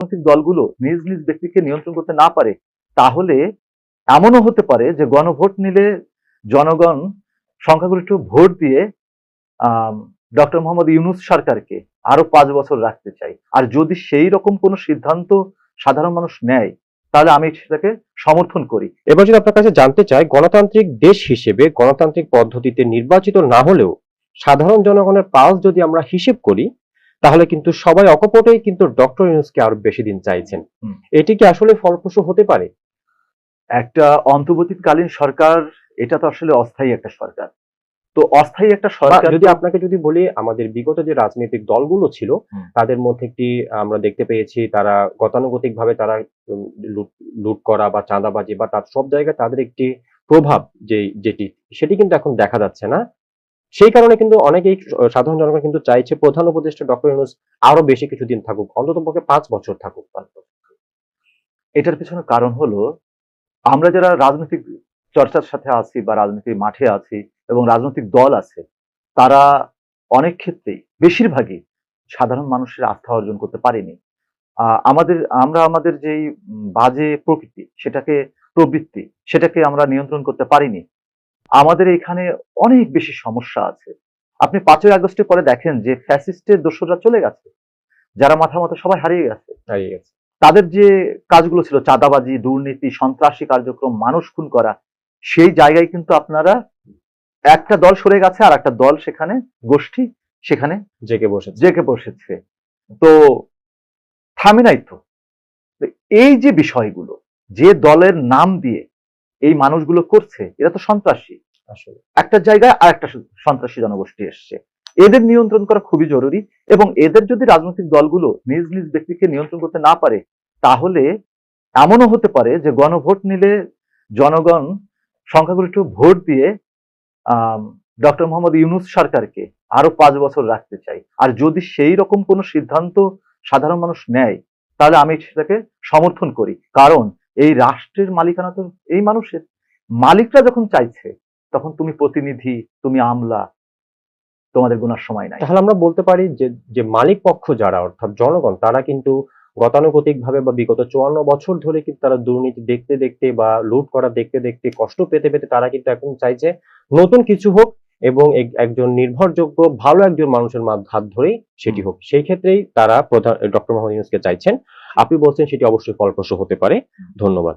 রাজনৈতিক দলগুলো নিজ নিজ ব্যক্তিকে নিয়ন্ত্রণ করতে না পারে, তাহলে এমনও হতে পারে যে গণভোট নিলে জনগণ সংখ্যাগরিষ্ঠ ভোট দিয়ে ডক্টর মোহাম্মদ ইউনূস সরকারকে আরো 5 বছর রাখতে চাই। আর যদি সেই রকম কোনো সিদ্ধান্ত সাধারণ মানুষ নেয়, তাহলে আমি সেটাকে সমর্থন করি। এবার যদি আপনার কাছে জানতে চাই, গণতান্ত্রিক দেশ হিসেবে গণতান্ত্রিক পদ্ধতিতে নির্বাচিত না হলেও সাধারণ জনগণের পালস যদি আমরা হিসেব করি, তাহলে কিন্তু সবাই অকপটেই কিন্তু ডক্টর ইউনূসকে আরো বেশি দিন চাইছেন। এটি কি আসলে ফলপ্রসূ হতে পারে? একটা অন্তর্বর্তীকালীন সরকার, এটা তো আসলে অস্থায়ী একটা সরকার। তো অস্থায়ী একটা সরকার, যদি আপনাকে যদি বলি, আমাদের বিগত যে রাজনৈতিক দলগুলো ছিল তাদের মধ্যে একটি আমরা দেখতে পেয়েছি, তারা গতানুগতিক ভাবে তারা লুট করা বা চাঁদাবাজি বা তার সব জায়গায় তাদের একটি প্রভাব সেটি কিন্তু এখন দেখা যাচ্ছে না। সেই কারণে কিন্তু অনেকেই সাধারণ জনগণ কিন্তু চাইছে প্রধান উপদেষ্টা ডক্টর ইউনূস আরো বেশি কিছুদিন থাকুক, অন্ততপক্ষে 5 বছর থাকুক। এটার পেছনে কারণ হলো, আমরা যারা রাজনৈতিক চর্চার সাথে আছি বা রাজনীতির মাঠে আছি এবং রাজনৈতিক দল আছে, তারা অনেক ক্ষেত্রেই, বেশিরভাগই সাধারণ মানুষের আস্থা অর্জন করতে পারিনি। আমরা আমাদের যেই বাজে প্রকৃতি, প্রবৃত্তি, সেটাকে আমরা নিয়ন্ত্রণ করতে পারিনি। আমাদের এখানে অনেক বেশি সমস্যা আছে। আপনি 5ই আগস্টের পরে দেখেন যে ফ্যাসিস্টের দোসররা চলে গেছে, যারা মাথা মতো সবাই হারিয়ে গেছে। তাদের যে কাজগুলো ছিল, চাঁদাবাজি, দুর্নীতি, সন্ত্রাসী কার্যক্রম, মানুষ খুন করা, সেই জায়গায় কিন্তু আপনারা একটা দল সরে গেছে আর একটা দল, সেখানে গোষ্ঠী সেখানে জেগে বসেছে। তো থামি নাই তো। এই যে বিষয়গুলো, যে দলের নাম দিয়ে এই মানুষগুলো করছে, এরা তো সন্ত্রাসী। আসলে একটা জায়গায় আর একটা সন্ত্রাসী জনগোষ্ঠী এসছে, এদের নিয়ন্ত্রণ করা খুবই জরুরি। এবং এদের যদি রাজনৈতিক দলগুলো নিজ নিজ ব্যক্তিকে নিয়ন্ত্রণ করতে না পারে, তাহলে এমনও হতে পারে যে গণভোট নিলে জনগণ সংখ্যাগরিষ্ঠ ভোট দিয়ে ডক্টর মোহাম্মদ ইউনূস সরকারকে আরো 5 বছর রাখতে চাই। আর যদি সেই রকম কোনো সিদ্ধান্ত সাধারণ মানুষ নেয়, তাহলে আমি সেটাকে সমর্থন করি। কারণ এই রাষ্ট্রের মালিকানা তো এই মানুষের। মালিকরা যখন চাইছে, তখন তুমি প্রতিনিধি, তুমি আমলা, তোমাদের গুনার সময় নাই। তাহলে আমরা বলতে পারি যে মালিক পক্ষ যারা, অর্থাৎ জনগণ, তারা কিন্তু গতানুগতিক ভাবে বা বিগত 54 বছর ধরে কিন্তু তারা দুর্নীতি দেখতে দেখতে বা লুট করা দেখতে দেখতে কষ্ট পেতে পেতে তারা কিন্তু এখন চাইছে নতুন কিছু হোক এবং একজন নির্ভরযোগ্য ভালো একজন মানুষের হাত ধরেই সেটি হোক। সেই ক্ষেত্রেই তারা প্রধান ডক্টর মোহাম্মদ ইউনূসকে চাইছেন। আপনি বলছেন সেটি অবশ্যই ফলপ্রসূ হতে পারে। ধন্যবাদ।